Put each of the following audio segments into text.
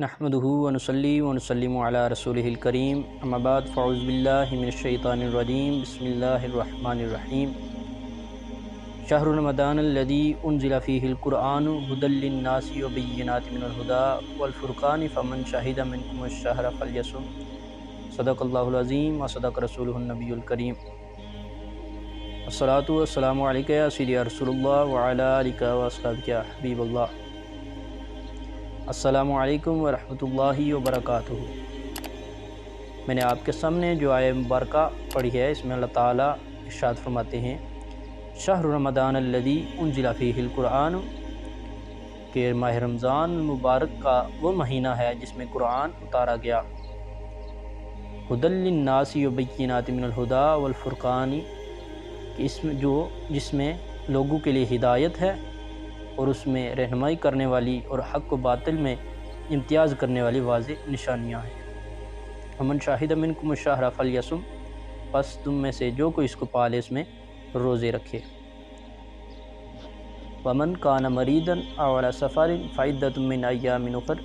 نحمده ونصلي ونسلم على رسوله الكريم اما بعد فاعوذ بالله من الشيطان الرجيم بسم الله الرحمن الرحيم شهر رمضان الذي انزل فيه القرآن هدى للناس وبينات من الهدى والفرقان فمن شهد منكم الشهر فليصم صدق الله العظيم وصدق رسوله النبي الكريم الصلاة والسلام عليك يا سيدي يا رسول الله وعلى آلك وأصحابك يا حبيب الله۔ السلام علیکم ورحمۃ اللہ وبرکاتہ۔ میں نے آپ کے سامنے جو آیہ مبارکہ پڑھی ہے، اس میں اللہ تعالیٰ ارشاد فرماتے ہیں شہر رمضان الذی انزل فیہ القرآن، کہ ماہ رمضان المبارک کا وہ مہینہ ہے جس میں قرآن اتارا گیا، ھدی للناس وبینات من الھدی والفرقان، کہ جس میں لوگوں کے لیے ہدایت ہے اور اس میں رہنمائی کرنے والی اور حق و باطل میں امتیاز کرنے والی واضح نشانیاں ہیں۔ ومن شاہد منکم الشہر فلیصم، پس تم میں سے جو کوئی اس کو پالے اس میں روزے رکھے۔ ومن کان مریضا او علی سفر فعدۃ من ایام اخر،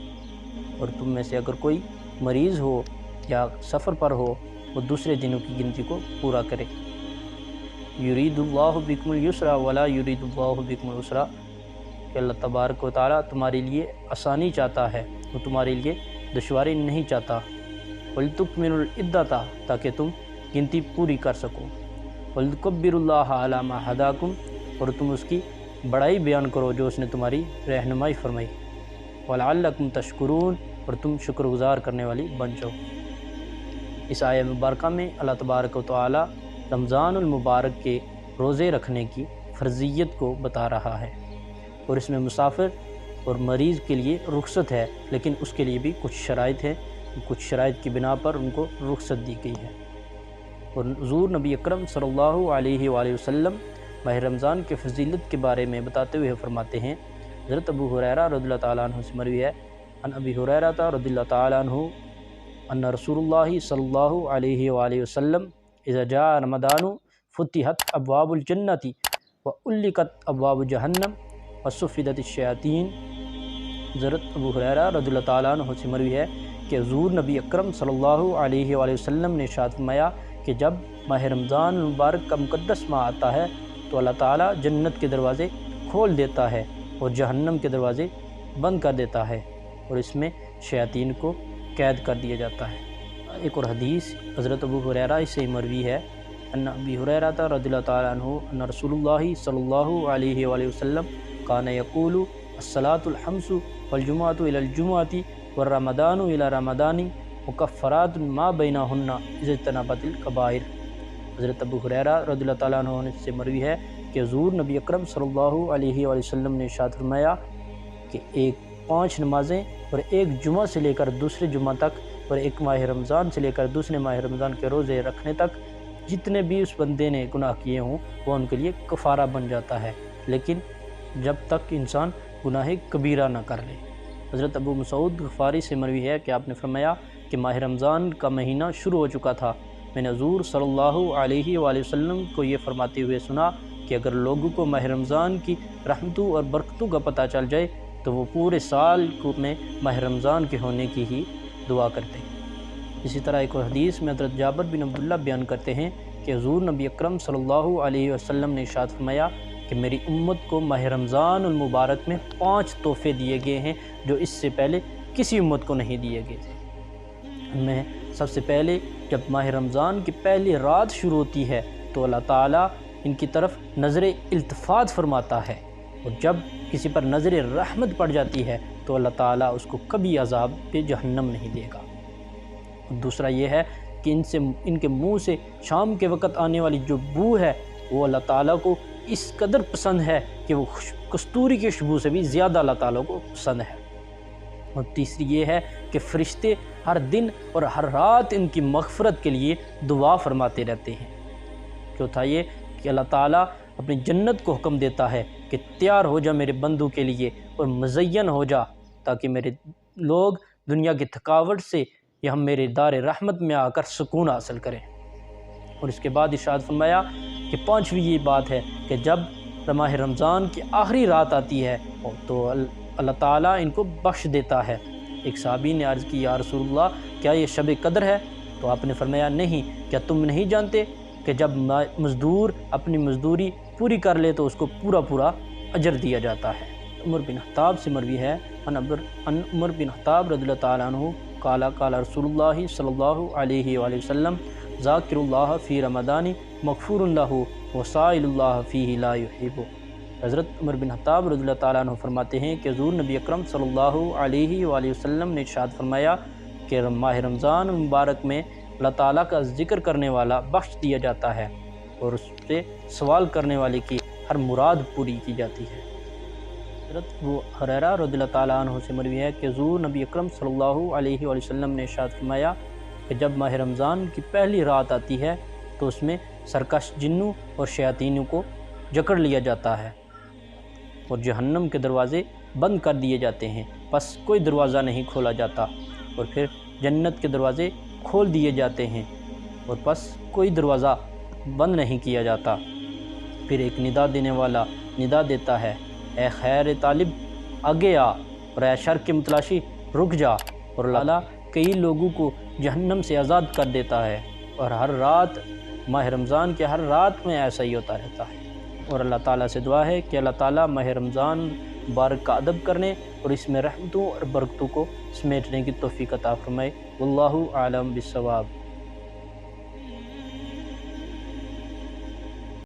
اور تم میں سے اگر کوئی مریض ہو یا سفر پر ہو وہ دوسرے دنوں کی گنتی کو پورا کرے۔ یرید اللہ بکم الیسر ولا یرید اللہ بکم العسر، کہ اللہ تبارک و تعالیٰ تمہارے لیے آسانی چاہتا ہے، وہ تمہارے لیے دشواری نہیں چاہتا۔ وَلْتُكْمِلُوا الْعِدَّةَ، تاکہ تم گنتی پوری کر سکو۔ وَلْتُكَبِّرُوا اللَّهَ عَلَى مَا هَدَاكُمْ، اور تم اس کی بڑائی بیان کرو جو اس نے تمہاری رہنمائی فرمائی۔ وَلَعَلَّكُمْ تَشْكُرُونَ، اور تم شکر گزار کرنے والی بن جاؤ۔ اس آیہ مبارکہ میں اللہ تبارک و تعالیٰ رمضان المبارک کے روزے رکھنے کی فرضیت کو بتا رہا ہے، اور اس میں مسافر اور مریض کے لیے رخصت ہے، لیکن اس کے لیے بھی کچھ شرائط ہیں، کچھ شرائط کی بنا پر ان کو رخصت دی گئی ہے۔ اور حضور نبی اکرم صلی اللہ علیہ وآلہ وسلم ماہ رمضان کے فضیلت کے بارے میں بتاتے ہوئے فرماتے ہیں، حضرت ابو ہریرہ رضی اللہ تعالیٰ عنہ سے مروی ہے، عن ابی ہریرہ رضی اللہ تعالیٰ عنہ ان رسول اللہ صلی اللہ علیہ وآلہ وسلم اذا جاء رمضان فتحت ابواب الجنۃ وغلقت ابواب جہنم وصفدت الشیاطین۔ حضرت ابو ہریرہ رضی اللہ تعالیٰ عنہ سے مروی ہے کہ حضور نبی اکرم صلی اللہ علیہ وآلہ وسلم نے ارشاد فرمایا کہ جب ماہ رمضان المبارک کا مقدس ماہ آتا ہے تو اللہ تعالیٰ جنت کے دروازے کھول دیتا ہے اور جہنم کے دروازے بند کر دیتا ہے، اور اس میں شیاطین کو قید کر دیا جاتا ہے۔ ایک اور حدیث حضرت ابو ہریرہ سے مروی ہے، ان ابی ہریرہ رضی اللہ تعالیٰ عنہ ان رسول اللہ صلی اللہ علیہ وآلہ وسلم کان یقول الصلاۃ الخمس والجمعۃ الی الجمعۃ والرمضان الی رمضان مکفرات ما بینہن اذا اجتنبت الکبائر۔ حضرت ابو ہریرہ رضی اللہ تعالیٰ عنہ سے مروی ہے کہ حضور نبی اکرم صلی اللہ علیہ وآلہ وسلم نے ارشاد فرمایا کہ 5 نمازیں اور ایک جمعہ سے لے کر دوسرے جمعہ تک اور ایک ماہ رمضان سے لے کر دوسرے ماہ رمضان کے روزے رکھنے تک جتنے بھی اس بندے نے گناہ کیے ہوں وہ ان کے لیے کفارہ بن جاتا ہے، لیکن جب تک انسان گناہ کبیرہ نہ کر لے۔ حضرت ابو مسعود غفاری سے مروی ہے کہ آپ نے فرمایا کہ ماہ رمضان کا مہینہ شروع ہو چکا تھا، میں نے حضور صلی اللہ علیہ وآلہ وسلم کو یہ فرماتے ہوئے سنا کہ اگر لوگوں کو ماہ رمضان کی رحمتوں اور برکتوں کا پتہ چل جائے تو وہ پورے سال میں ماہ رمضان کے ہونے کی ہی دعا کرتے ہیں۔ اسی طرح ایک اور حدیث میں حضرت جابر بن عبداللہ بیان کرتے ہیں کہ حضور نبی اکرم صلی اللہ علیہ وسلم نے ارشاد فرمایا کہ میری امت کو ماہ رمضان المبارک میں 5 تحفے دیے گئے ہیں جو اس سے پہلے کسی امت کو نہیں دیے گئے تھے۔ ان میں سب سے پہلے جب ماہ رمضان کی پہلی رات شروع ہوتی ہے تو اللہ تعالیٰ ان کی طرف نظر التفات فرماتا ہے، اور جب کسی پر نظر رحمت پڑ جاتی ہے تو اللہ تعالیٰ اس کو کبھی عذاب پہ جہنم نہیں دے گا۔ اور دوسرا یہ ہے کہ ان کے منہ سے شام کے وقت آنے والی جو بو ہے وہ اللہ تعالیٰ کو اس قدر پسند ہے کہ وہ کستوری کی خوشبو سے بھی زیادہ اللہ تعالیٰ کو پسند ہے۔ اور تیسری یہ ہے کہ فرشتے ہر دن اور ہر رات ان کی مغفرت کے لیے دعا فرماتے رہتے ہیں۔ چوتھا یہ کہ اللہ تعالیٰ اپنی جنت کو حکم دیتا ہے کہ تیار ہو جا میرے بندوں کے لیے اور مزین ہو جا، تاکہ میرے لوگ دنیا کی تھکاوٹ سے یا میرے دار رحمت میں آ کر سکون حاصل کریں۔ اور اس کے بعد ارشاد فرمایا کہ 5ویں یہ بات ہے کہ جب ماہ رمضان کی آخری رات آتی ہے تو اللہ تعالیٰ ان کو بخش دیتا ہے ایک صحابی نے عرض کی یا رسول اللہ کیا یہ شب قدر ہے؟ تو آپ نے فرمایا نہیں، کیا تم نہیں جانتے کہ جب مزدور اپنی مزدوری پوری کر لے تو اس کو پورا اجر دیا جاتا ہے۔ عمر بن خطاب سے مروی ہے ان عمر بن خطاب رضی اللہ تعالیٰ عنہ قال رسول اللہ صلی اللہ علیہ وآلہ وسلم ذاکر اللہ فی رمضان مغفور لہ وسائل اللہ فیہ لا یحب۔ حضرت عمر بن خطاب رضی اللہ تعالیٰ عنہ فرماتے ہیں کہ حضور نبی اکرم صلی اللہ علیہ وآلہ وسلم نے ارشاد فرمایا کہ ماہ رمضان مبارک میں اللہ تعالیٰ کا ذکر کرنے والا بخش دیا جاتا ہے اور اس سے سوال کرنے والے کی ہر مراد پوری کی جاتی ہے۔ حضرت ابو ہریرہ رضی اللہ تعالیٰ عنہ سے مروی ہے کہ حضور نبی اکرم صلی اللہ علیہ وآلہ وسلم نے ارشاد فرمایا کہ جب ماہ رمضان کی پہلی رات آتی ہے تو اس میں سرکش جنوں اور شیاطینوں کو جکڑ لیا جاتا ہے اور جہنم کے دروازے بند کر دیے جاتے ہیں، پس کوئی دروازہ نہیں کھولا جاتا، اور پھر جنت کے دروازے کھول دیے جاتے ہیں اور پس کوئی دروازہ بند نہیں کیا جاتا۔ پھر ایک ندا دینے والا ندا دیتا ہے، اے خیر طالب آگے آ، اور اے شر کے متلاشی رک جا، اور اللہ کئی لوگوں کو جہنم سے آزاد کر دیتا ہے، اور ہر رات ماہ رمضان کے ہر رات میں ایسا ہی ہوتا رہتا ہے۔ اور اللہ تعالیٰ سے دعا ہے کہ اللہ تعالیٰ ماہ رمضان مبارک کا ادب کرنے اور اس میں رحمتوں اور برکتوں کو سمیٹنے کی توفیق عطا فرمائے۔ واللہ اعلم بالصواب۔